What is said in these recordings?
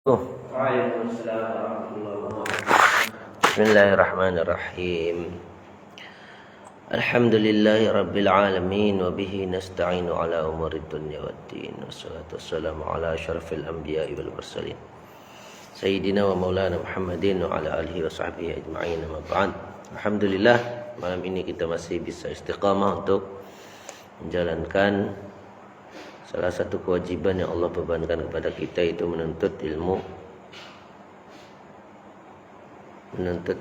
Waalaikumsalam warahmatullahi wabarakatuh. Bismillahirrahmanirrahim. Alhamdulillahi rabbil alamin wa bihi nasta'inu ala umurid dunya waddin. Wassalatu wassalamu ala asyrafil anbiya'i wal mursalin. Sayyidina wa maulana Muhammadin wa ala alihi wa sahbihi ajma'in. Amma ba'd. Alhamdulillah, malam ini kita masih bisa istiqamah untuk menjalankan salah satu kewajiban yang Allah bebankan kepada kita, itu menuntut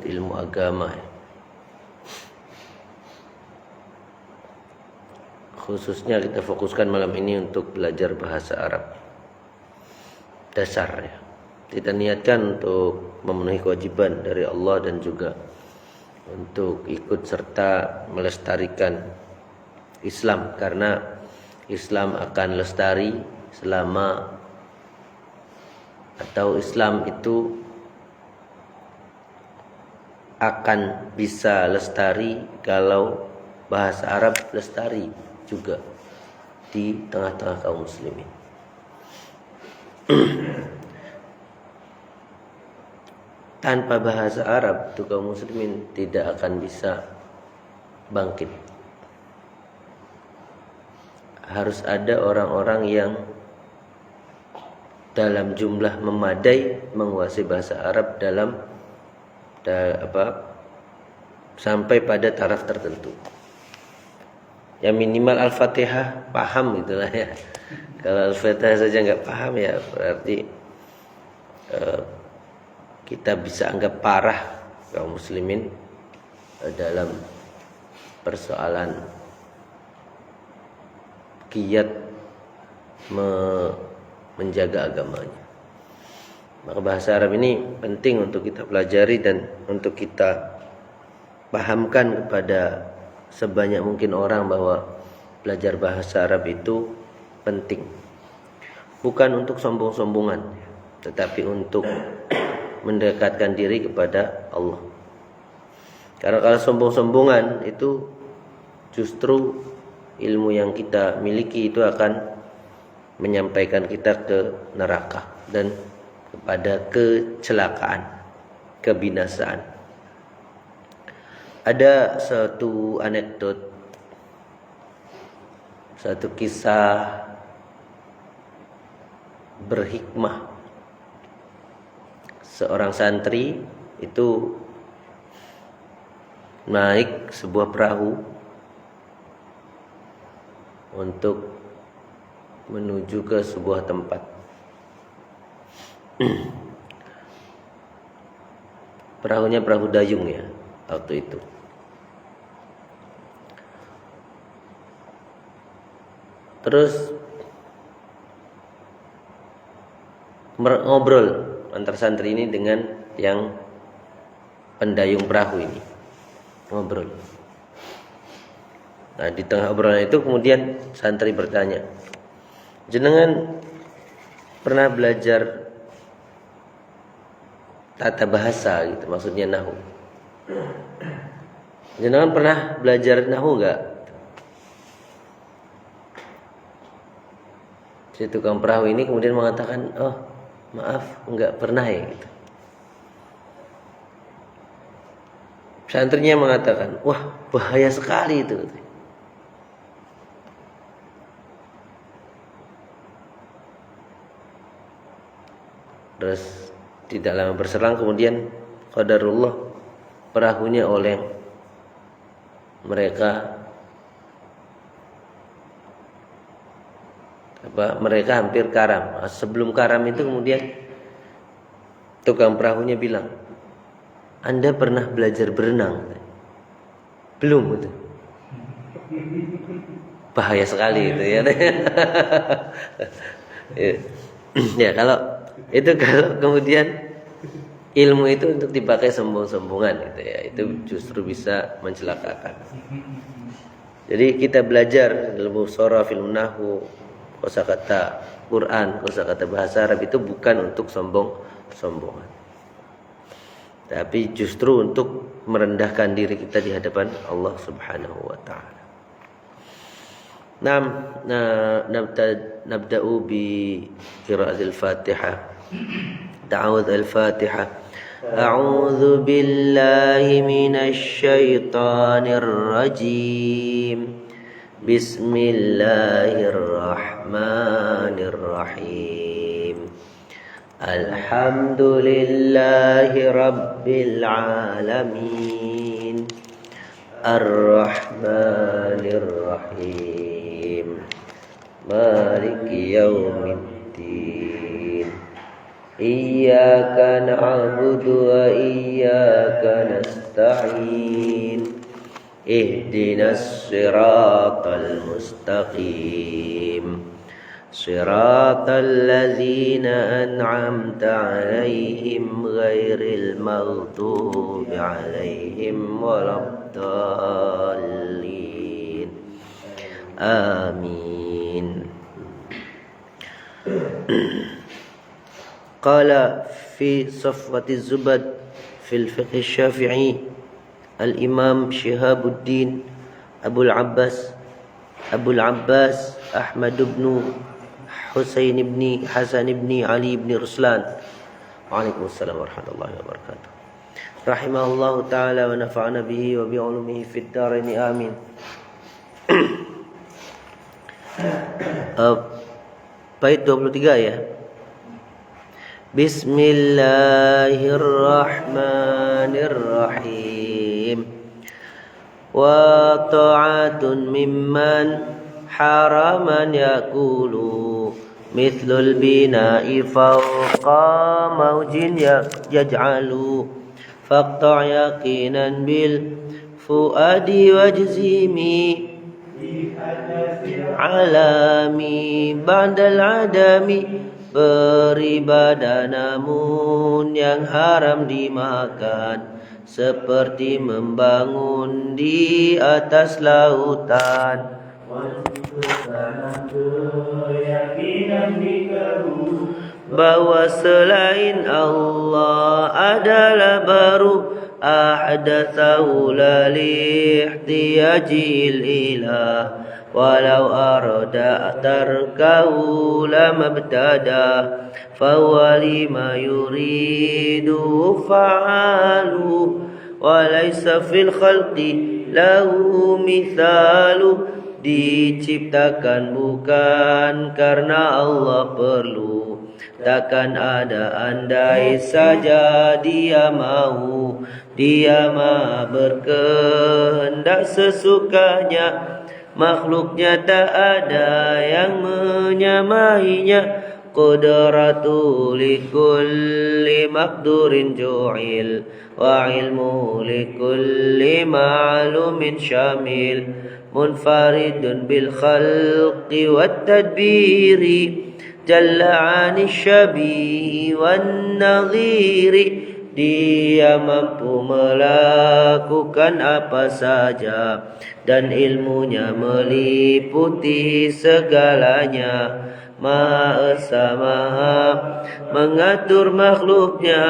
ilmu agama. Khususnya kita fokuskan malam ini untuk belajar bahasa Arab dasar ya. Kita niatkan untuk memenuhi kewajiban dari Allah dan juga untuk ikut serta melestarikan Islam, karena Islam akan lestari selama, atau Islam itu akan bisa lestari kalau bahasa Arab lestari juga di tengah-tengah kaum muslimin. Tanpa bahasa Arab itu kaum muslimin tidak akan bisa bangkit. Harus ada orang-orang yang dalam jumlah memadai menguasai bahasa Arab sampai pada taraf tertentu. Ya minimal Al-Fatihah paham itulah ya. Kalau Al-Fatihah saja nggak paham ya berarti kita bisa anggap parah kaum muslimin dalam persoalan giat menjaga agamanya. Maka bahasa Arab ini penting untuk kita pelajari dan untuk kita pahamkan kepada sebanyak mungkin orang bahwa belajar bahasa Arab itu penting. Bukan untuk sombong-sombongan, tetapi untuk mendekatkan diri kepada Allah. Karena kalau sombong-sombongan itu justru ilmu yang kita miliki itu akan menyampaikan kita ke neraka dan kepada kecelakaan, kebinasaan. Ada satu anekdot, satu kisah berhikmah. Seorang santri itu naik sebuah perahu untuk menuju ke sebuah tempat. Perahunya perahu dayung ya waktu itu. Terus ngobrol antar santri ini dengan yang pendayung perahu ini. Ngobrol. Nah, di tengah obrolan itu kemudian santri bertanya, "Jenengan pernah belajar tata bahasa gitu, maksudnya nahwu. Jenengan pernah belajar nahwu enggak?" Si tukang perahu ini kemudian mengatakan, "Oh, maaf, enggak pernah ya." Gitu. Santrinya mengatakan, "Wah, bahaya sekali itu." Terus tidak lama berselang kemudian qadarullah perahunya oleng. Mereka hampir karam. Sebelum karam itu kemudian tukang perahunya bilang, "Anda pernah belajar berenang?" "Belum." Itu bahaya sekali itu ya. Ya kalau kemudian ilmu itu untuk dipakai sombong-sombongan gitu ya, itu justru bisa mencelakakan. Jadi kita belajar ilmu sharaf, ilmu nahwu, kosakata Quran, kosakata bahasa Arab itu bukan untuk sombong-sombongan, tapi justru untuk merendahkan diri kita di hadapan Allah Subhanahu wa taala. Nabda'u bi qiraatil Fatihah. تعوذ الفاتحة. أعوذ بالله من الشيطان الرجيم. بسم الله الرحمن الرحيم. الحمد لله رب العالمين الرحمن الرحيم مالك يوم الدين إياك نعبد وإياك نستعين اهدنا الصراط المستقيم صراط الذين أنعمت عليهم غير المغضوب عليهم ولا الضالين آمين. قال في صفوة الزبد في الفقه الشافعي الإمام شهاب الدين أبو العباس أحمد بن حسين بن حسن بن علي بن رسلان وعليكم السلام ورحمة الله وبركاته رحمه الله تعالى ونفعنا به وبعلومه في الدارين آمين. Bait 23 ya. Bismillahirrahmanirrahim. Wa ta'atun mimman haraman yakulu mithlul bina'i fawqa mawjin yaj'alu faqta' yaqinan bil fuadi wajzimi alami ba'dal adami. Beribadah namun yang haram dimakan seperti membangun di atas lautan. Bahwa selain Allah adalah baru ahdatsahu lalihtiyajil ilah walau arada tarkahu lamabtada fahuwa lima yuridu fa'alu walaysa fil khalqi lahu mithalu. Diciptakan bukan karena Allah perlu, takkan ada andai saja dia mau. Dia maha berkehendak sesukanya, makhluknya tak ada yang menyamainya. Qudratu likulli maqdurin ju'il wa ilmu likulli ma'lumin syamil munfaridun bil khalqi wat tadbiri jalla 'ani syabihi wan nadhiri. Dia mampu melakukan apa saja dan ilmunya meliputi segalanya. Maha Esa Maha mengatur makhluknya,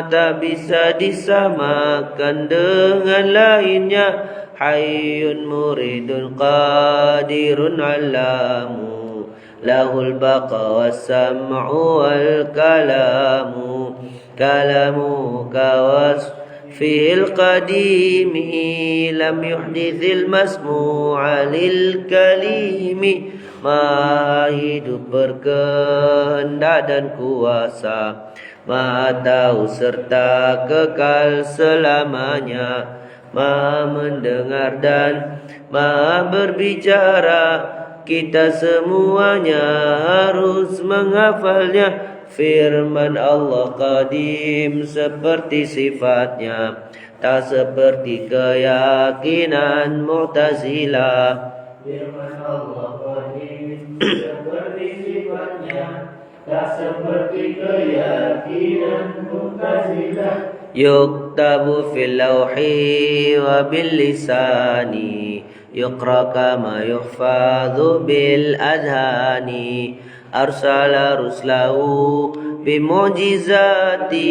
tak bisa disamakan dengan lainnya. Hayyun muridun qadirun alamu lahul baqa was-sam'u wal kalamu. Kalamu kawasfil qadimi lam yuhdithil masmu'a lil kalimi. Maha hidup berkehendak dan kuasa, maha tahu serta kekal selamanya. Maha mendengar dan maha berbicara, kita semuanya harus menghafalnya. Firman Allah qadim seperti sifatnya, tak seperti keyakinan Mu'tazilah. Firman Allah qadim seperti sifatnya, tak seperti keyakinan Mu'tazilah. Yuktabu fil lawhi wa bil lisani, yuqra kama yuhfadhu bil adhani. Arsala ruslahu bimu'jizati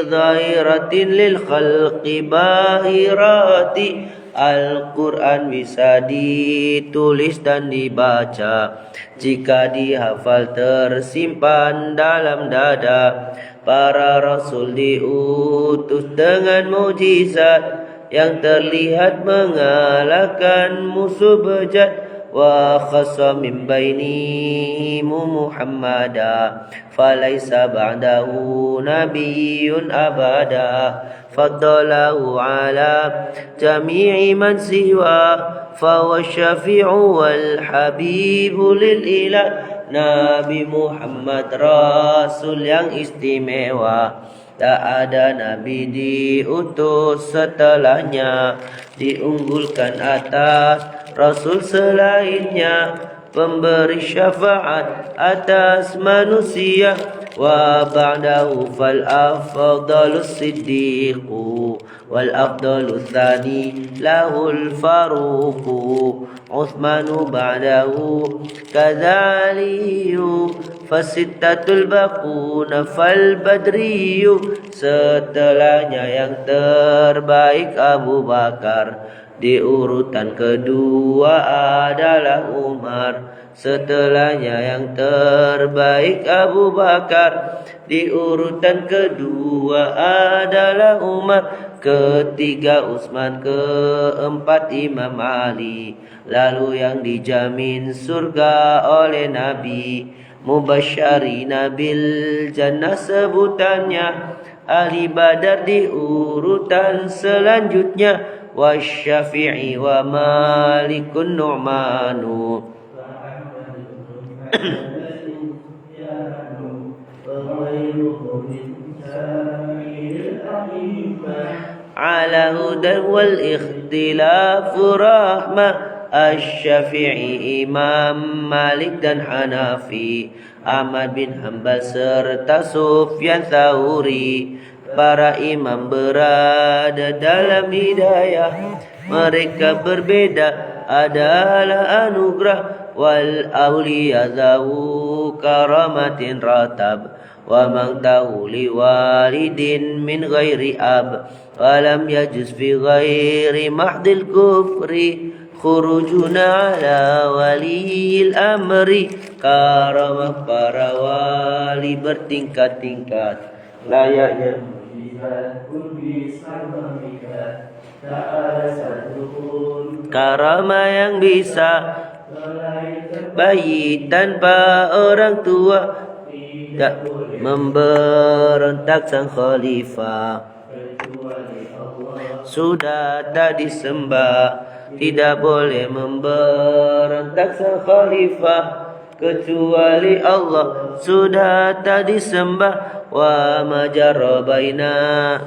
zahiratin lil khalqi bahirati. Al-Quran bisa ditulis dan dibaca, jika dihafal tersimpan dalam dada. Para rasul diutus dengan mukjizat yang terlihat mengalahkan musuh bejat. Wa khassa min bainihim Muhammada falaysa ba'dahu nabiyyun abada. Faddalahu ala jami'i man siwa fahuwa syafi'u wal habibu lil ilah. Nabi Muhammad Rasul yang istimewa, tak ada nabi diutus setelahnya, diunggulkan atas rasul selainnya, pemberi syafaat atas manusia. Wa ba'dahu fal afdalus siddiqu wal afdalus thani lahul faruqu Uthmanu ba'dahu kadzaliyu fasittatul baquna fal badriyu. Setelahnya yang terbaik Abu Bakar, di urutan kedua adalah Umar. Setelahnya yang terbaik Abu Bakar, di urutan kedua adalah Umar. Ketiga Utsman, keempat Imam Ali. Lalu yang dijamin surga oleh Nabi, mubasysyirina bil jannah sebutannya. Ahli Badar di urutan selanjutnya, wasyafi'i wa malikun nu'manu. Ala hudan wal ikhtilafu rahmah. Asy-Syafi'i, Imam Malik dan Hanafi, Ahmad bin Hanbal serta Sufyan Tsauri. Para imam berada dalam hidayah, mereka berbeda adalah anugerah. Wal awliya zawu karamatin ratab, wa man tahu li walidin min ghairi ab. Walam yajuz fi ghairi mahdil kufri khurujuna ala waliyil amri. Karamah para wali bertingkat-tingkat, layaknya karamah yang bisa bayi tanpa orang tua, tak memberontak sang khalifah. Sudah tak disembah, tidak boleh memberontak sang khalifah kecuali Allah. Sudah tak disembah. Wa majara baina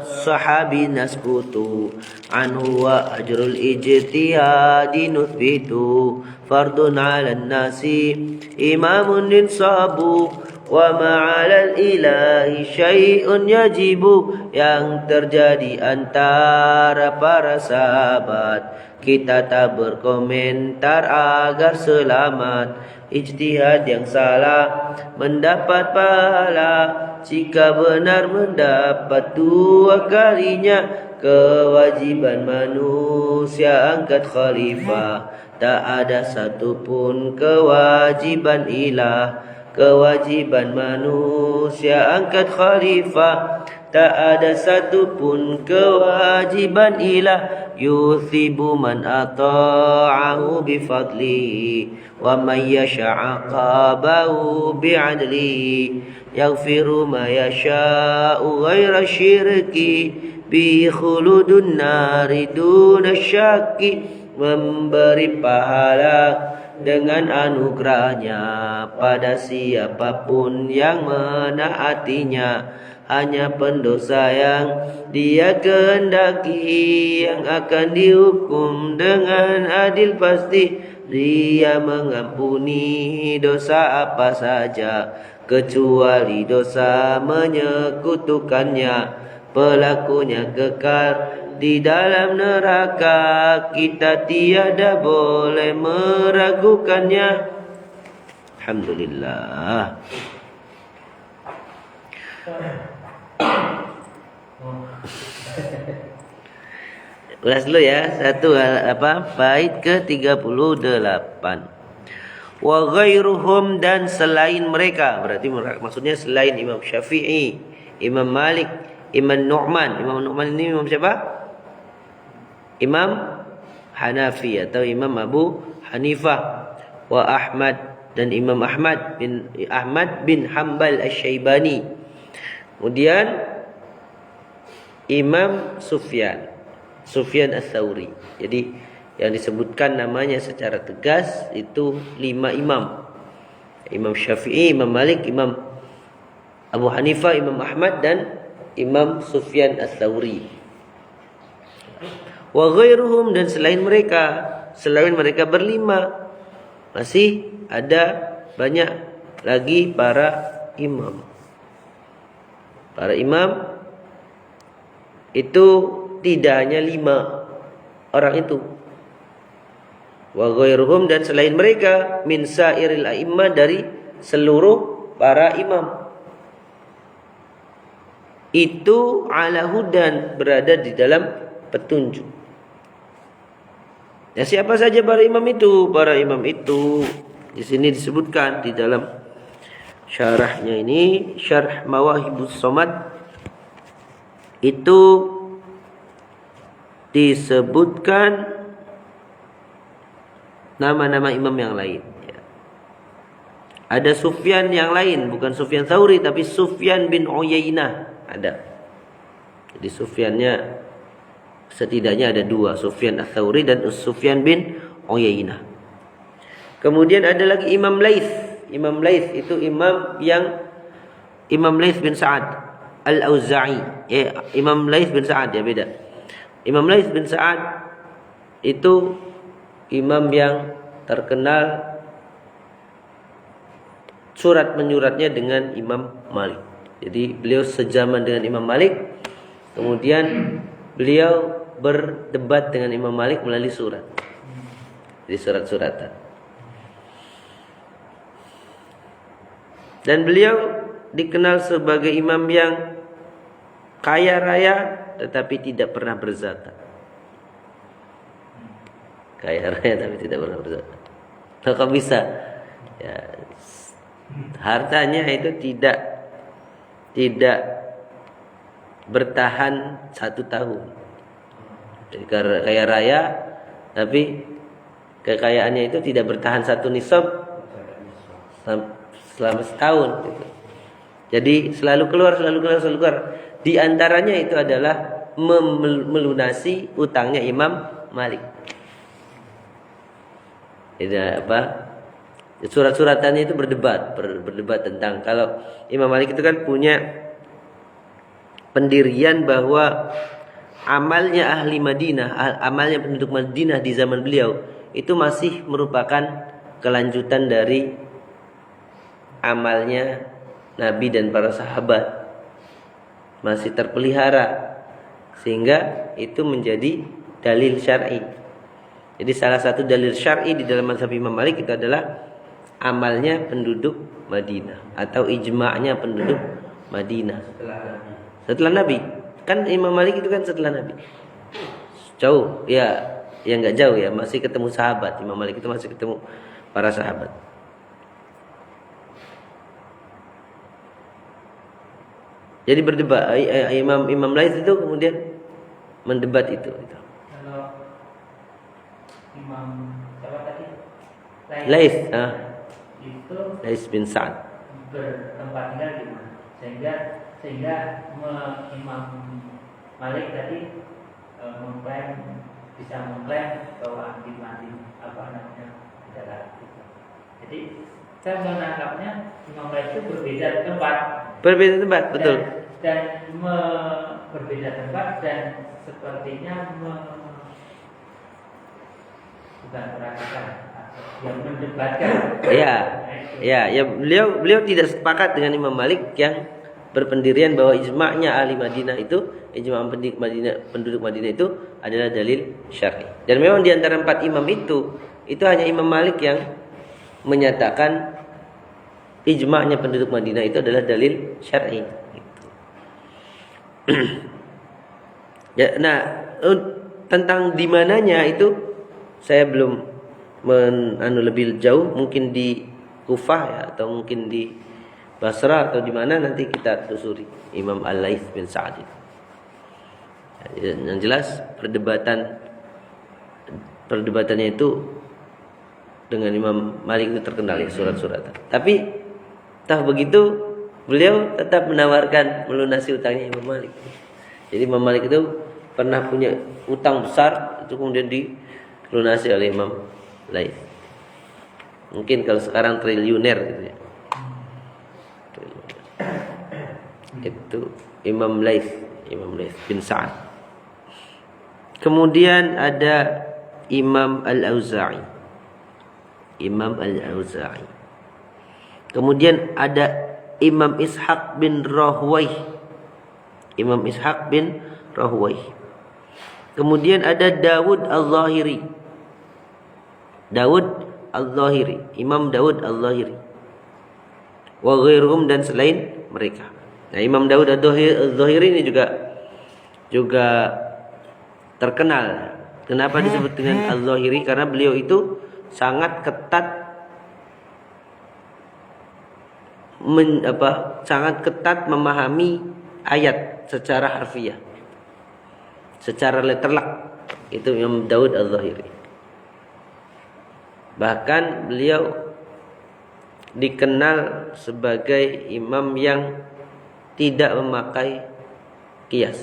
sahabi nasbutu anhu wa ajrul ijtihadi nuthbitu. Fardun 'alan nasi imamun insabu, wa ma'alal ilahi syai'un yajibu. Yang terjadi antara para sahabat, kita tak berkomentar agar selamat. Ijtihad yang salah mendapat pahala, jika benar mendapat dua kalinya. Kewajiban manusia angkat khalifah, tak ada satupun kewajiban ilah. Kewajiban manusia angkat khalifah, tak ada satupun kewajiban ilah. Yuthibu man ata'ahu bifadlihi, wa man yasha'aqabahu bi'adlihi. Yaghfiru ma yasha'u ghaira syirki, bi khuludun nari duna syakki. Memberi pahala dengan anugerahnya pada siapapun yang menaatinya. Hanya pendosa yang dia kehendaki yang akan dihukum dengan adil pasti. Dia mengampuni dosa apa saja kecuali dosa menyekutukannya. Pelakunya kekal di dalam neraka, kita tiada boleh meragukannya. Alhamdulillah. Ulas dulu ya. Bait ke-38. Wa ghairuhum, dan selain mereka. Berarti maksudnya selain Imam Syafi'i, Imam Malik, Imam Nu'man. Imam Nu'man ini Imam siapa? Imam Hanafi atau Imam Abu Hanifah. Wa Ahmad, dan Imam Ahmad bin Hanbal Asy-Syaibani. Kemudian Imam Sufyan Ats-Tsauri. Jadi yang disebutkan namanya secara tegas itu 5 imam. Imam Syafi'i, Imam Malik, Imam Abu Hanifah, Imam Ahmad, dan Imam Sufyan Ats-Tsauri. Wa ghairuhum, dan selain mereka berlima, masih ada banyak lagi para imam. Para imam itu tidak hanya 5 orang itu. Wa ghairuhum, dan selain mereka, min sairil a'immah, dari seluruh para imam. Itu ala hudan, berada di dalam petunjuk. Ya, siapa saja para imam itu? Para imam itu di sini disebutkan di dalam syarahnya ini, Syarh Mawahibus Somad, itu disebutkan nama-nama imam yang lain. Ada Sufyan yang lain, bukan Sufyan Tsauri, tapi Sufyan bin Uyainah ada. Jadi Sufyannya setidaknya ada 2, Sufyan Ats-Tsauri dan Sufyan bin Uyainah. Kemudian ada lagi Imam Laits. Imam Laits itu Imam Laits bin Sa'ad Al-Auza'i. Imam Laits bin Sa'ad, ya beda. Imam Laits bin Sa'ad itu imam yang terkenal surat menyuratnya dengan Imam Malik. Jadi beliau sejaman dengan Imam Malik. Kemudian beliau berdebat dengan Imam Malik melalui surat. Di surat-suratan. Dan beliau dikenal sebagai imam yang kaya raya tetapi tidak pernah berzakat. Kaya raya tapi tidak pernah berzakat. Kok bisa? Ya, hartanya itu tidak bertahan 1 tahun. Jadi kaya raya tapi kekayaannya itu tidak bertahan 1 nisab selama setahun gitu. Jadi selalu keluar. Di antaranya itu adalah melunasi utangnya Imam Malik. Surat-suratannya itu berdebat tentang, kalau Imam Malik itu kan punya pendirian bahwa amalnya ahli Madinah, amalnya penduduk Madinah di zaman beliau itu masih merupakan kelanjutan dari amalnya Nabi dan para sahabat, masih terpelihara, sehingga itu menjadi dalil syar'i. Jadi salah satu dalil syar'i di dalam mazhab Imam Malik itu adalah amalnya penduduk Madinah atau ijma'nya penduduk Madinah setelah Nabi. Kan Imam Malik itu kan setelah Nabi. Jauh ya nggak jauh ya, masih ketemu sahabat. Imam Malik itu masih ketemu para sahabat. Jadi berdebat. Imam Laits itu kemudian mendebat itu. Kalau Imam siapa tadi? Laits, itu Laits bin Sa'ad bertempat tinggal di mana? Sehingga Imam Malik tadi bisa mengklaim bahwa di Madinah adalah. Jadi saya menangkapnya Imam Malik itu berbeda tempat. Berbeda tempat, betul. Dan berbeda tempat dan sepertinya bukan meragukan, yang mendebatkan. Ya, beliau tidak sepakat dengan Imam Malik yang berpendirian bahwa ijma'nya ahli Madinah itu, ijma' penduduk Madinah itu adalah dalil syar'i. Dan memang di antara 4 imam itu hanya Imam Malik yang menyatakan ijma'nya penduduk Madinah itu adalah dalil syar'i. Ya, nah, tentang di mananya itu saya belum lebih jauh, mungkin di Kufah ya, atau mungkin di Basra atau di mana, nanti kita telusuri Imam Al-Laits bin Sa'd. Yang jelas perdebatannya itu dengan Imam Malik itu terkenal ya, surat-surat. Tapi entah begitu beliau tetap menawarkan melunasi utangnya Imam Malik. Jadi Imam Malik itu pernah punya utang besar, itu kemudian dilunasi oleh Imam Laits. Mungkin kalau sekarang triliuner gitu ya. Itu Imam Laits bin Sa'd. Kemudian ada Imam Al-Auza'i. Kemudian ada Imam Ishaq bin Rahwayh. Kemudian ada Dawud Al-Zahiri. Imam Dawud Al-Zahiri. Wa ghairuhum, dan selain mereka. Nah, Imam Dawud Al-Zahiri ini juga terkenal. Kenapa disebut dengan Al-Zahiri? Karena beliau itu sangat ketat memahami ayat secara harfiah, secara letterlock. Itu Imam Dawud Al-Zahiri. Bahkan beliau dikenal sebagai imam yang tidak memakai qiyas.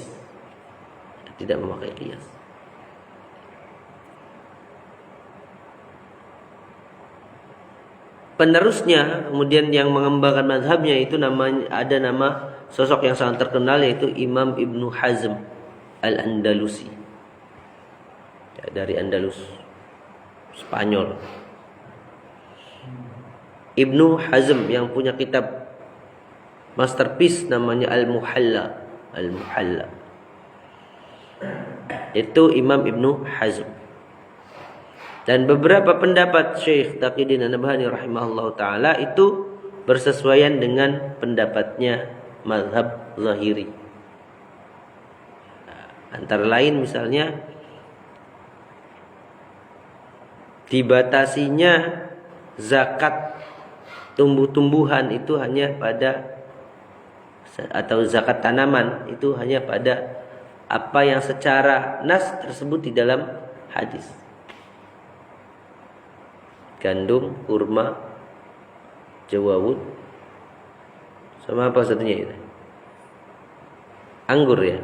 Penerusnya kemudian yang mengembangkan mazhabnya itu ada nama sosok yang sangat terkenal, yaitu Imam Ibnu Hazm Al-Andalusi, ya, dari Andalus, Spanyol. Ibnu Hazm yang punya kitab masterpiece namanya Al-Muhalla. Itu Imam Ibnu Hazm. Dan beberapa pendapat Syekh Taqiyuddin An-Nabhani rahimahullah ta'ala itu bersesuaian dengan pendapatnya mazhab Zahiri. Antara lain misalnya dibatasinya zakat tumbuh-tumbuhan itu hanya pada, atau zakat tanaman itu hanya pada apa yang secara nas tersebut di dalam hadis. Gandum, kurma, jawawut, sama apa satunya itu? Anggur ya,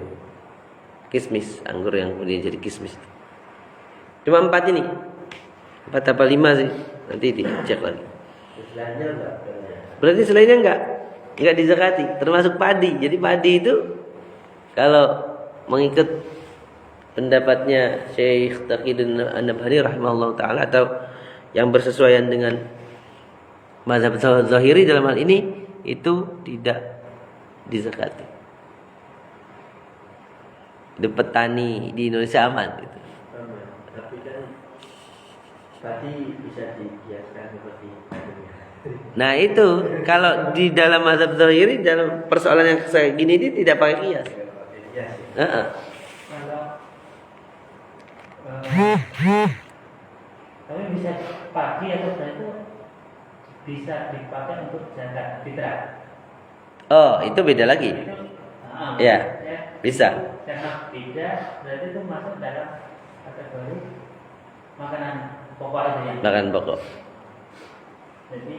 kismis, anggur yang kemudian jadi kismis. Cuma 4 ini, 4 apa 5 sih? Nanti dicek lagi. Berarti selainnya enggak dizakati, termasuk padi. Jadi padi itu kalau mengikut pendapatnya Syekh Taqiyuddin An-Nabhani rahimahullah ta'ala, atau yang bersesuaian dengan mazhab Zahiri dalam hal ini, itu tidak dizakati. Itu petani di Indonesia aman gitu. Tapi kan padi bisa dikiaskan seperti padunya. Nah itu kalau di dalam mazhab Zahiri, dalam persoalan yang kayak gini ini tidak pakai kias. Tapi bisa padi atau itu bisa dipakai untuk zakat fitrah. Oh, itu beda lagi. Ya, bisa. Karena beda, berarti itu masuk dalam kategori makanan pokok aja ya. Makanan pokok. Jadi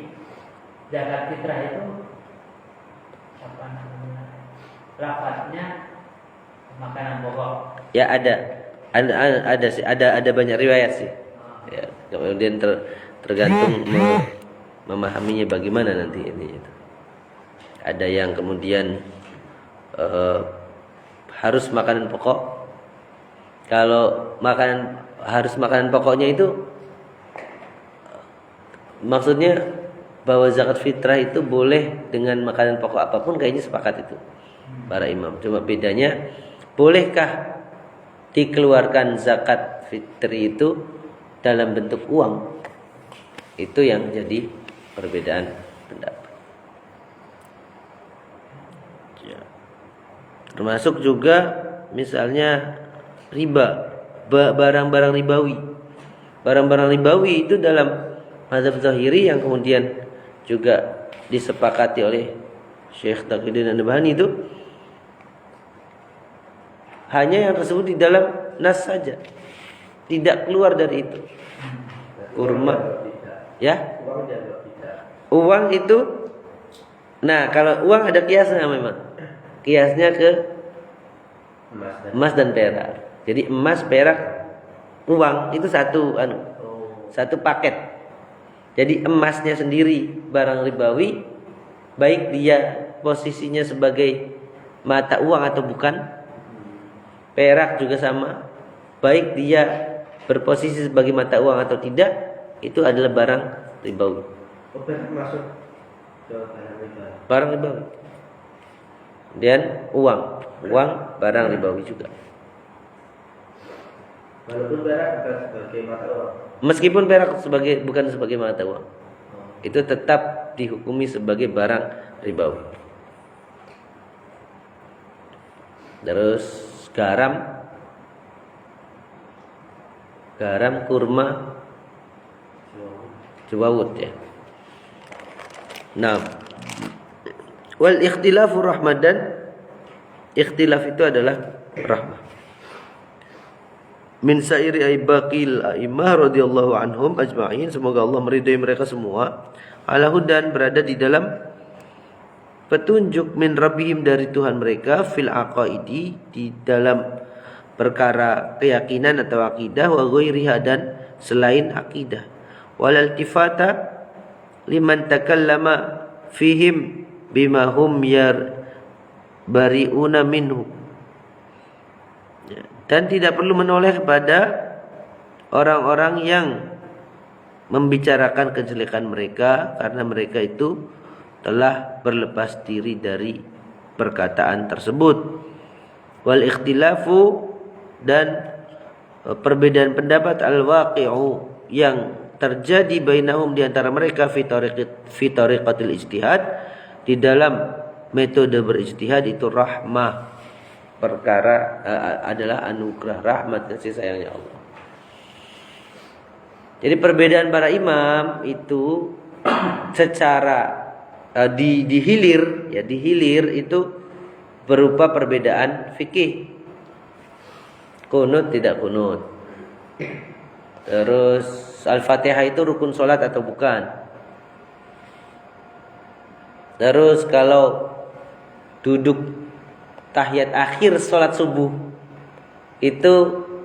zakat fitrah itu apa namanya? Lafaznya makanan pokok. Ya ada sih, ada banyak riwayat sih. Ya, kemudian tergantung memahaminya bagaimana nanti ini. Ada yang kemudian harus makanan pokok. Kalau harus makanan pokoknya itu maksudnya bahwa zakat fitrah itu boleh dengan makanan pokok apapun, kayaknya sepakat itu para imam. Cuma bedanya, bolehkah dikeluarkan zakat fitri itu dalam bentuk uang? Itu yang jadi perbedaan pendapat. Ya. Termasuk juga misalnya riba. barang-barang ribawi. Barang-barang ribawi itu dalam mazhab Zahiri yang kemudian juga disepakati oleh Syekh Taqiyuddin An-Nabhani itu hanya yang tersebut di dalam nas saja, tidak keluar dari itu. Kurma, ya. Uang itu, nah kalau uang ada kiasnya memang, kiasnya ke emas dan perak. Jadi emas, perak, uang itu satu paket. Jadi emasnya sendiri barang ribawi, baik dia posisinya sebagai mata uang atau bukan. Perak juga sama, baik dia berposisi sebagai mata uang atau tidak, itu adalah barang ribawi. Perak masuk ke barang ribawi. Barang ribawi. Dan uang barang ribawi juga. Walaupun perak bukan sebagai mata uang. Meskipun perak bukan sebagai mata uang, itu tetap dihukumi sebagai barang ribawi. Terus garam, kurma, jawawut ya. Nah, wal ikhtilafu rahmah, dan ikhtilaf itu adalah rahmah. Min sairi aibaqil a'immah radhiyallahu anhum ajma'in, semoga Allah meridai mereka semua, ala hudan, berada di dalam petunjuk, min rabbihim, dari Tuhan mereka, fil aqaidi, di dalam perkara keyakinan atau akidah, wa ghairiha, dan selain akidah, wal iltifata liman takallama fihim bima hum bari'una minhu, dan tidak perlu menoleh kepada orang-orang yang membicarakan kejelekan mereka, karena mereka itu telah berlepas diri dari perkataan tersebut. Wal ikhtilafu, dan perbedaan pendapat, al-waqi'u, yang terjadi bainahum, di antara mereka, fi tariqatil ijtihad, di dalam metode berijtihad, itu rahmah, perkara adalah anugerah, rahmat, kasih sayangnya Allah. Jadi perbedaan para imam itu secara dihilir itu berupa perbedaan fikih. Kunut tidak kunut. Terus Al-Fatihah itu rukun sholat atau bukan. Terus kalau duduk tahiyat akhir sholat subuh itu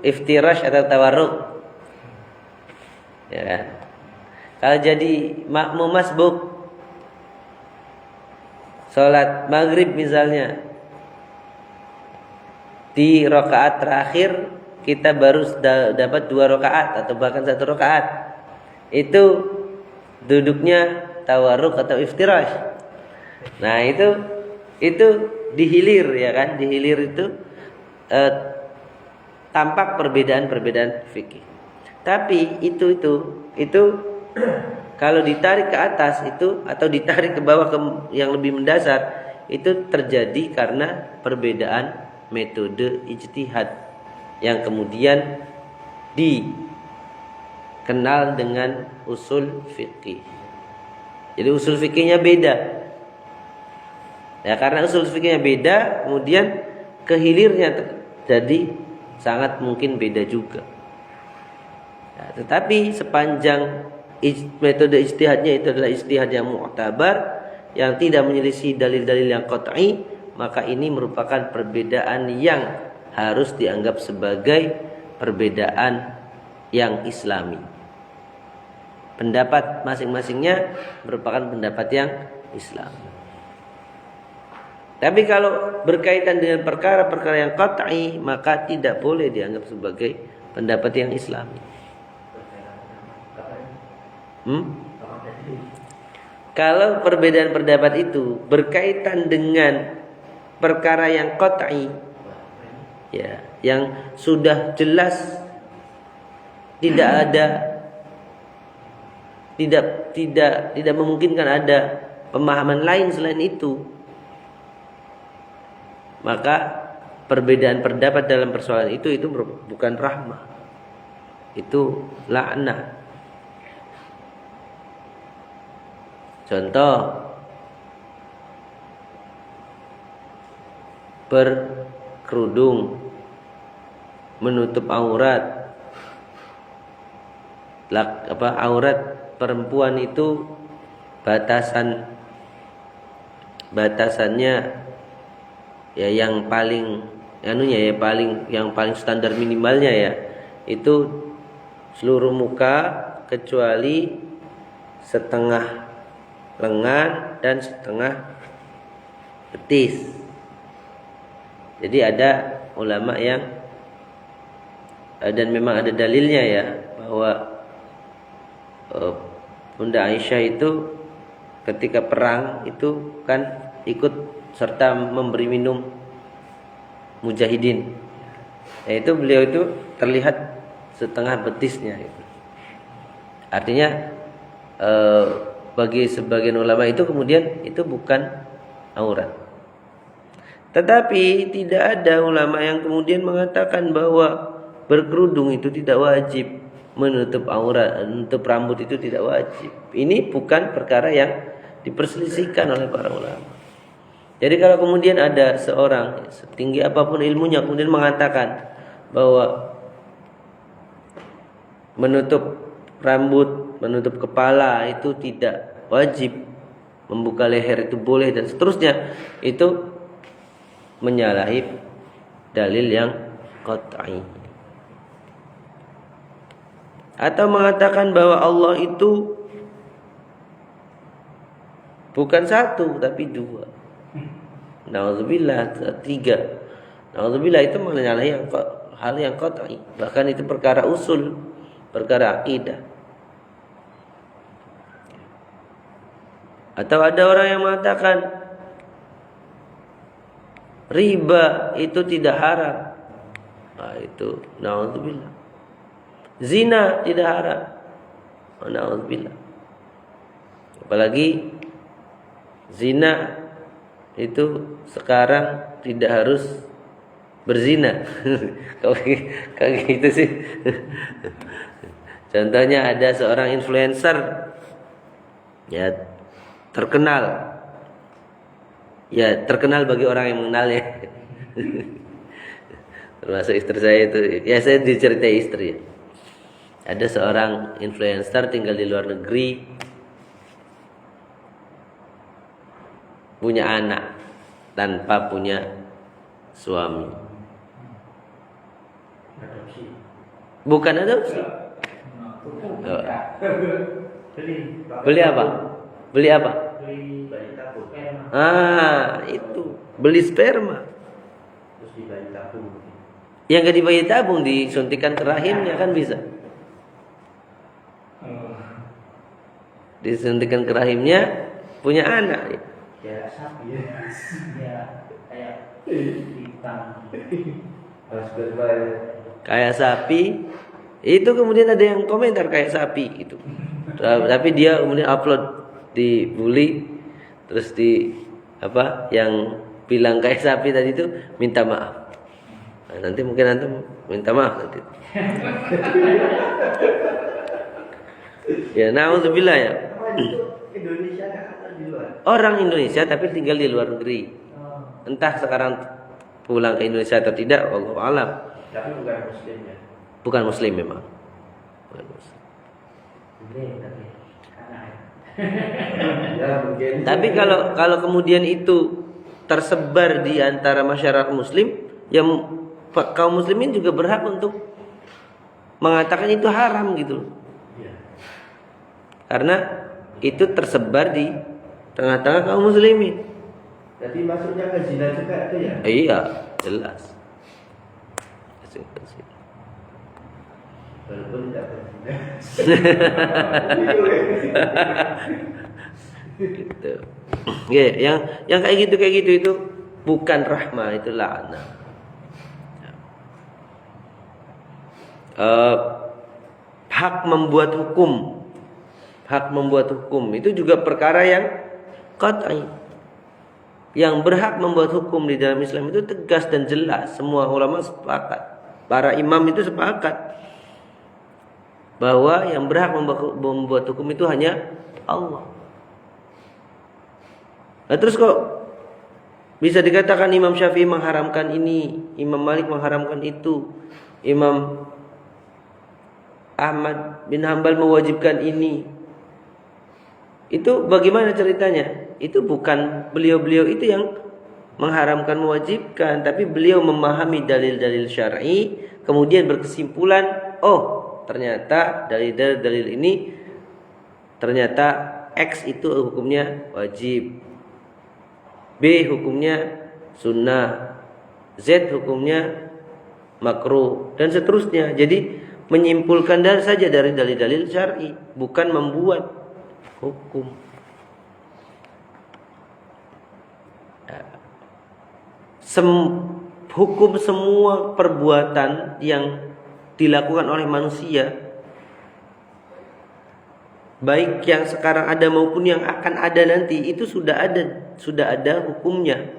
iftirash atau tawarruk, ya kan? Kalau jadi makmum masbuk sholat maghrib misalnya, di rakaat terakhir kita baru dapat 2 rakaat atau bahkan 1 rakaat, itu duduknya tawarruk atau iftirash. Nah itu dihilir, ya kan? Dihilir itu tampak perbedaan fikih. Tapi itu kalau ditarik ke atas itu, atau ditarik ke bawah yang lebih mendasar, itu terjadi karena perbedaan metode ijtihad yang kemudian dikenal dengan usul fikih. Jadi usul fikihnya beda. Ya, karena usul fikihnya beda, kemudian kehilirnya jadi sangat mungkin beda juga. Ya, tetapi sepanjang metode ijtihadnya itu adalah ijtihad yang mu'tabar, yang tidak menyelisih dalil-dalil yang qat'i, maka ini merupakan perbedaan yang harus dianggap sebagai perbedaan yang islami. Pendapat masing-masingnya merupakan pendapat yang islami. Tapi kalau berkaitan dengan perkara-perkara yang qat'i, maka tidak boleh dianggap sebagai pendapat yang islami. Kalau perbedaan pendapat itu berkaitan dengan perkara yang qat'i, ya, yang sudah jelas tidak memungkinkan ada pemahaman lain selain itu, maka perbedaan pendapat dalam persoalan itu bukan rahmah. Itu laknat. Contoh, berkerudung, menutup aurat. Aurat perempuan itu batasannya ya yang paling yang paling standar minimalnya ya itu seluruh muka kecuali setengah lengan dan setengah betis. Jadi ada ulama yang dan memang ada dalilnya ya bahwa Bunda Aisyah itu ketika perang itu kan ikut serta memberi minum mujahidin. Nah, itu beliau itu terlihat setengah betisnya gitu. Artinya bagi sebagian ulama itu kemudian itu bukan aurat. Tetapi tidak ada ulama yang kemudian mengatakan bahwa berkerudung itu tidak wajib, menutup aurat, menutup rambut itu tidak wajib. Ini bukan perkara yang diperselisihkan oleh para ulama. Jadi kalau kemudian ada seorang setinggi apapun ilmunya kemudian mengatakan bahwa menutup rambut, menutup kepala itu tidak wajib, membuka leher itu boleh dan seterusnya, itu menyalahi dalil yang qat'i. Atau mengatakan bahwa Allah itu bukan satu tapi dua. Nauzubillah, tiga. Nauzubillah itu menyalahi hal yang qat'i. Bahkan itu perkara usul, perkara akidah. Atau ada orang yang mengatakan riba itu tidak haram. Nah, itu nauzubillah. Zina tidak haram. Nauzubillah. Apalagi zina itu sekarang tidak harus berzina. Kayak gitu sih. Contohnya ada seorang influencer ya terkenal. Ya terkenal bagi orang yang mengenalnya. Termasuk istri saya itu. Ya saya diceritai istri ya. Ada seorang influencer tinggal di luar negeri, punya anak tanpa punya suami. Bukan adopsi. Beli apa? Beli apa? Beli bayi tabung. Itu beli sperma. Terus di bayi tabung. Yang gak di bayi tabung disuntikan ke rahimnya kan bisa. Disuntikan ke rahimnya punya anak. Ya sapi ya. Ya kayak hitam. Kayak sapi. Itu kemudian ada yang komentar kayak sapi itu. Tapi dia kemudian upload di bully, terus yang bilang kayak sapi tadi itu minta maaf. Nah, nanti mungkin antum minta maaf nanti. Ya naudzubillah ya. Indonesia atau di luar? Orang Indonesia tapi tinggal di luar negeri. Entah sekarang pulang ke Indonesia atau tidak, wallahu alam. Tapi bukan muslim ya. Bukan muslim memang. Bukan muslim. Ya, mungkin. Tapi kalau kemudian itu tersebar di antara masyarakat muslim, ya kaum muslimin juga berhak untuk mengatakan itu haram gitu. Ya. Karena itu tersebar di tengah-tengah kaum muslimin. Jadi maksudnya ke zina juga itu ya? Iya, jelas. Walaupun tidak berzina. Gitu. Ya, yang kayak gitu itu bukan rahmah, itu laknat. Hak membuat hukum itu juga perkara yang qat'i. yang berhak membuat hukum di dalam Islam itu tegas dan jelas. Semua ulama sepakat, para imam itu sepakat bahwa yang berhak membuat hukum itu hanya Allah. Nah, terus kok bisa dikatakan Imam Syafi'i mengharamkan ini, Imam Malik mengharamkan itu, Imam Ahmad bin Hambal mewajibkan ini? Itu bagaimana ceritanya? Itu bukan beliau-beliau itu yang mengharamkan mewajibkan, tapi beliau memahami dalil-dalil syar'i, kemudian berkesimpulan, oh ternyata dalil ini ternyata X itu hukumnya wajib, B hukumnya sunnah, Z hukumnya makruh, dan seterusnya. Jadi menyimpulkan saja dari dalil-dalil syar'i, bukan membuat hukum. Hukum semua perbuatan yang dilakukan oleh manusia, baik yang sekarang ada maupun yang akan ada nanti, itu sudah ada hukumnya.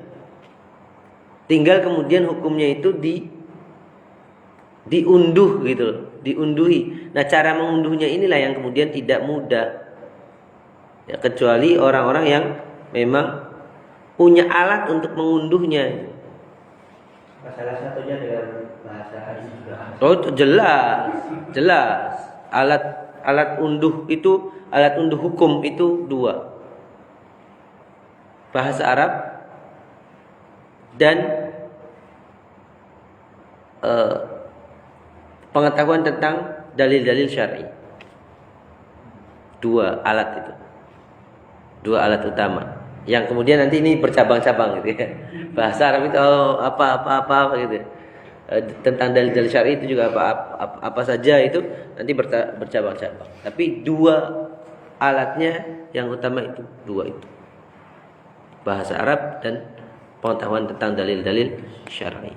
Tinggal kemudian hukumnya itu diunduh gitu, diunduhi. Nah, cara mengunduhnya inilah yang kemudian tidak mudah. Ya, kecuali orang-orang yang memang punya alat untuk mengunduhnya. Salah satunya dengan bahasa hadis juga. Oh, itu jelas. Alat unduh itu, alat unduh hukum itu dua. Bahasa Arab dan pengetahuan tentang dalil-dalil syar'i. Dua alat itu. Dua alat utama. Yang kemudian nanti ini bercabang-cabang gitu ya. Bahasa Arab itu apa gitu. Tentang dalil-dalil syar'i itu juga apa saja itu nanti bercabang-cabang. Tapi dua alatnya yang utama itu dua itu. Bahasa Arab dan pengetahuan tentang dalil-dalil syar'i.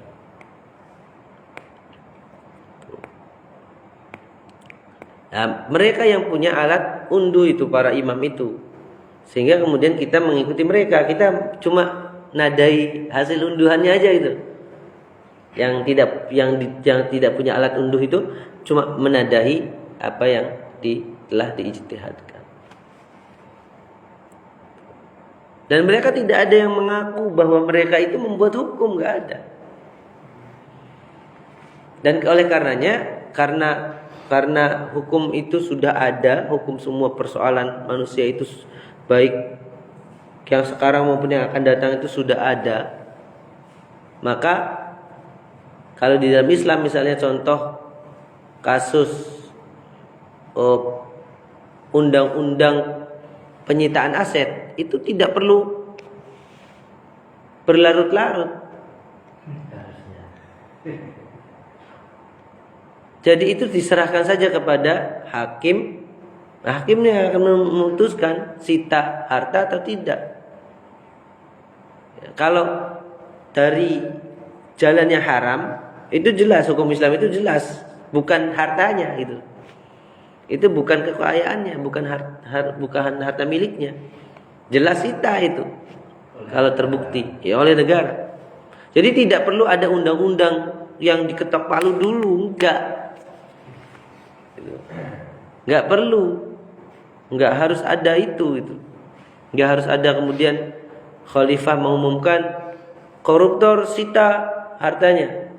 Nah, mereka yang punya alat unduh itu para imam itu. Sehingga kemudian kita mengikuti mereka, kita cuma nadai hasil unduhannya aja itu. Yang tidak punya alat unduh itu cuma menadahi apa yang telah diijtihadkan. Dan mereka tidak ada yang mengaku bahwa mereka itu membuat hukum, nggak ada. Dan oleh karenanya, karena hukum itu sudah ada, hukum semua persoalan manusia itu baik yang sekarang maupun yang akan datang itu sudah ada. Maka kalau di dalam Islam misalnya contoh kasus undang-undang penyitaan aset, itu tidak perlu berlarut-larut. Jadi itu diserahkan saja kepada hakim. Hakimnya akan memutuskan sita harta atau tidak. Ya, kalau dari jalannya haram, itu jelas, hukum Islam itu jelas, bukan hartanya itu. Itu bukan kekayaannya, bukan harta miliknya. Jelas sita itu kalau terbukti ya oleh negara. Jadi tidak perlu ada undang-undang yang diketok palu dulu, enggak perlu. Enggak harus ada itu. Enggak harus ada kemudian khalifah mengumumkan koruptor sita hartanya.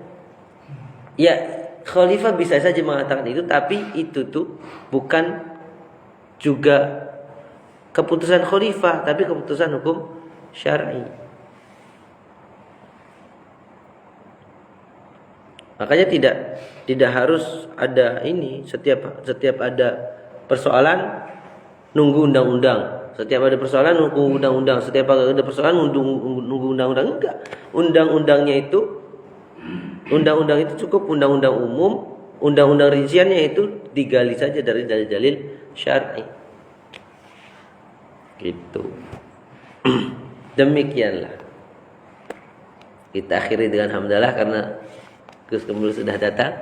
Ya, khalifah bisa saja mengatakan itu, tapi itu tuh bukan juga keputusan khalifah, tapi keputusan hukum syar'i. Makanya tidak harus ada ini, setiap ada persoalan nunggu undang-undang. Setiap ada persoalan nunggu undang-undang. Setiap ada persoalan nunggu undang-undang. Enggak. Undang-undang itu cukup undang-undang umum. Undang-undang rinciannya itu digali saja dari dalil-dalil syar'i. Gitu. Demikianlah. Kita akhiri dengan hamdalah karena Gus Kemul sudah datang.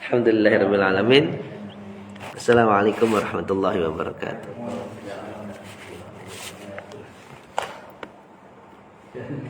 Alhamdulillahirabbil alamin. Assalamualaikum warahmatullahi wabarakatuh. Dan